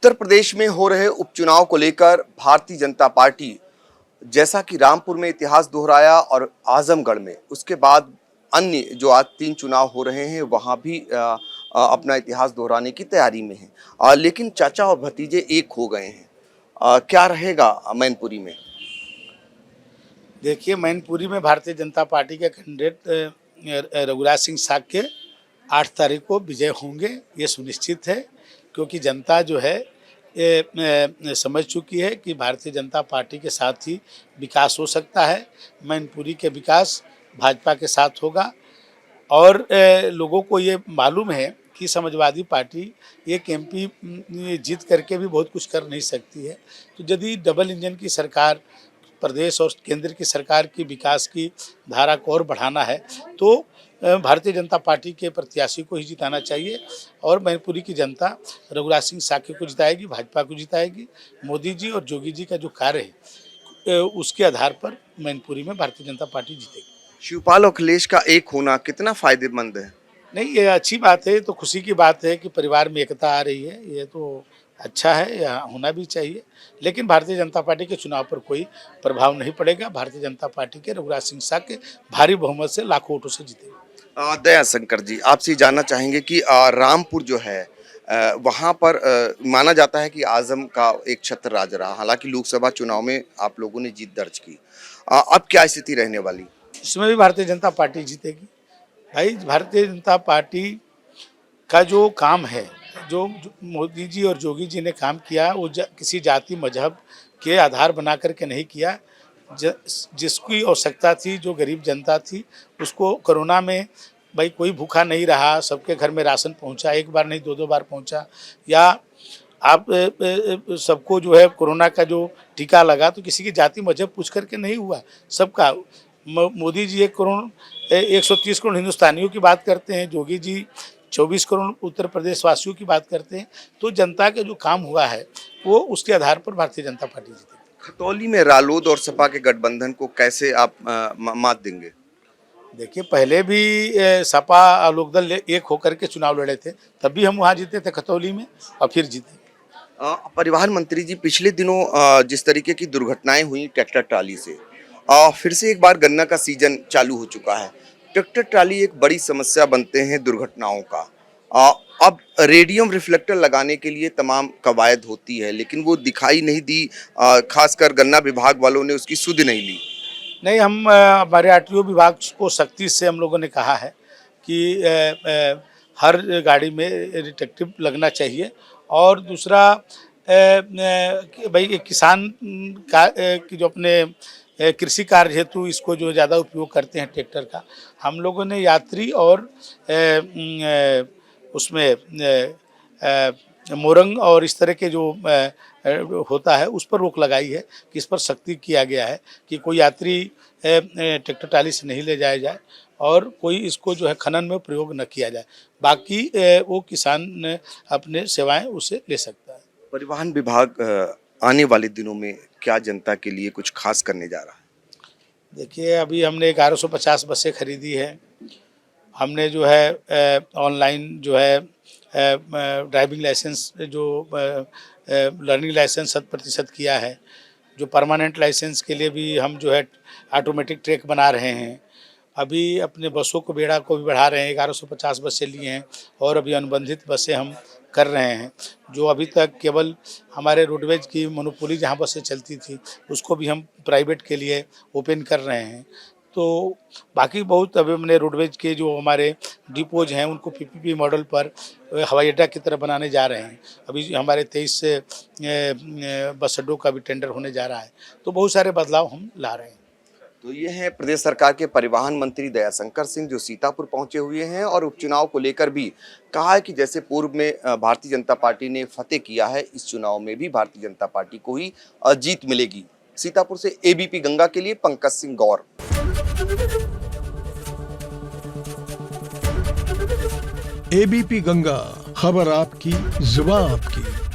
उत्तर प्रदेश में हो रहे उपचुनाव को लेकर भारतीय जनता पार्टी जैसा कि रामपुर में इतिहास दोहराया और आजमगढ़ में उसके बाद अन्य जो आज 3 चुनाव हो रहे हैं वहां भी अपना इतिहास दोहराने की तैयारी में है। लेकिन चाचा और भतीजे एक हो गए हैं। क्या रहेगा मैनपुरी में? देखिए, मैनपुरी में भारतीय जनता पार्टी के कैंडिडेट रघुराज सिंह साक्य 8 तारीख को विजय होंगे, ये सुनिश्चित है। क्योंकि जनता जो है समझ चुकी है कि भारतीय जनता पार्टी के साथ ही विकास हो सकता है। मैनपुरी के विकास भाजपा के साथ होगा और लोगों को ये मालूम है कि समाजवादी पार्टी एक एमपी जीत करके भी बहुत कुछ कर नहीं सकती है। तो यदि डबल इंजन की सरकार प्रदेश और केंद्र की सरकार की विकास की धारा को और बढ़ाना है तो भारतीय जनता पार्टी के प्रत्याशी को ही जिताना चाहिए और मैनपुरी की जनता रघुराज सिंह साक्य को जिताएगी, भाजपा को जिताएगी। मोदी जी और योगी जी का जो कार्य है उसके आधार पर मैनपुरी में भारतीय जनता पार्टी जीतेगी। शिवपाल और अखिलेश का एक होना कितना फायदेमंद है? नहीं, ये अच्छी बात है, तो खुशी की बात है कि परिवार में एकता आ रही है, ये तो अच्छा है, यह होना भी चाहिए। लेकिन भारतीय जनता पार्टी के चुनाव पर कोई प्रभाव नहीं पड़ेगा। भारतीय जनता पार्टी के रघुराज सिंह साक्य भारी बहुमत से लाखों वोटों से जीतेंगे। दया शंकर जी, आपसे जानना चाहेंगे कि रामपुर जो है वहाँ पर माना जाता है कि आजम का एक छत्र राज रहा। हालांकि लोकसभा चुनाव में आप लोगों ने जीत दर्ज की। अब क्या स्थिति रहने वाली? इसमें भी भारतीय जनता पार्टी जीतेगी। भाई, भारतीय जनता पार्टी का जो काम है, जो मोदी जी और योगी जी ने काम किया, वो किसी जाति मजहब के आधार बना करके नहीं किया। जिसकी आवश्यकता थी, जो गरीब जनता थी, उसको कोरोना में भाई कोई भूखा नहीं रहा, सबके घर में राशन पहुंचा, एक बार नहीं 2-2 बार पहुंचा। या आप सबको जो है कोरोना का जो टीका लगा तो किसी की जाति मजहब पूछ करके नहीं हुआ, सबका। मोदी जी 1 करोड़ 130 करोड़ हिंदुस्तानियों की बात करते हैं, योगी जी 24 करोड़ उत्तर प्रदेश वासियों की बात करते हैं। तो जनता का जो काम हुआ है वो उसके आधार पर भारतीय जनता पार्टी जीतेगी। खतौली में रालोद और सपा के गठबंधन को कैसे आप मात देंगे? देखिए, पहले भी सपा लोकदल एक होकर के चुनाव लड़े थे, तब भी हम वहाँ जीते थे खतौली में और फिर जीते। परिवहन मंत्री जी, पिछले दिनों जिस तरीके की दुर्घटनाएं हुई ट्रैक्टर ट्राली से, फिर से एक बार गन्ना का सीजन चालू हो चुका है। ट्रैक्टर ट्राली एक बड़ी समस्या बनते हैं दुर्घटनाओं का। अब रेडियम रिफ्लेक्टर लगाने के लिए तमाम कवायद होती है, लेकिन वो दिखाई नहीं दी। खासकर गन्ना विभाग वालों ने उसकी सुध नहीं ली। नहीं, हम हमारे आरटीओ विभाग को सख्ती से हम लोगों ने कहा है कि हर गाड़ी में रिफ्लेक्टिव लगना चाहिए। और दूसरा भाई किसान का जो अपने कृषि कार्य हेतु इसको जो ज़्यादा उपयोग करते हैं ट्रैक्टर का, हम लोगों ने यात्री और उसमें मोरंग और इस तरह के जो होता है उस पर रोक लगाई है कि इस पर सख्ती किया गया है कि कोई यात्री ट्रैक्टर ट्राली से नहीं ले जाया जाए और कोई इसको जो है खनन में प्रयोग न किया जाए। बाकी वो किसान अपने सेवाएं उसे ले सकता है। परिवहन विभाग आने वाले दिनों में क्या जनता के लिए कुछ खास करने जा रहा है? देखिए, अभी हमने 1150 बसें खरीदी है। हमने जो है ऑनलाइन जो है ड्राइविंग लाइसेंस जो लर्निंग लाइसेंस 100% किया है। जो परमानेंट लाइसेंस के लिए भी हम जो है ऑटोमेटिक ट्रैक बना रहे हैं। अभी अपने बसों को बेड़ा को भी बढ़ा रहे हैं, 1150 बसें लिए हैं और अभी अनुबंधित बसें हम कर रहे हैं। जो अभी तक केवल हमारे रोडवेज की मोनोपोली जहाँ बसें चलती थी उसको भी हम प्राइवेट के लिए ओपन कर रहे हैं। तो बाकी बहुत अभी हमने रोडवेज के जो हमारे डिपोज हैं उनको पीपीपी मॉडल पर हवाई अड्डा की तरह बनाने जा रहे हैं। अभी हमारे 23 से बस अड्डों का भी टेंडर होने जा रहा है। तो बहुत सारे बदलाव हम ला रहे हैं। तो ये है प्रदेश सरकार के परिवहन मंत्री दया शंकर सिंह, जो सीतापुर पहुंचे हुए हैं और उपचुनाव को लेकर भी कहा है कि जैसे पूर्व में भारतीय जनता पार्टी ने फतेह किया है, इस चुनाव में भी भारतीय जनता पार्टी को ही जीत मिलेगी। सीतापुर से एबीपी गंगा के लिए पंकज सिंह गौर। एबीपी गंगा, खबर आपकी, जुबान आपकी।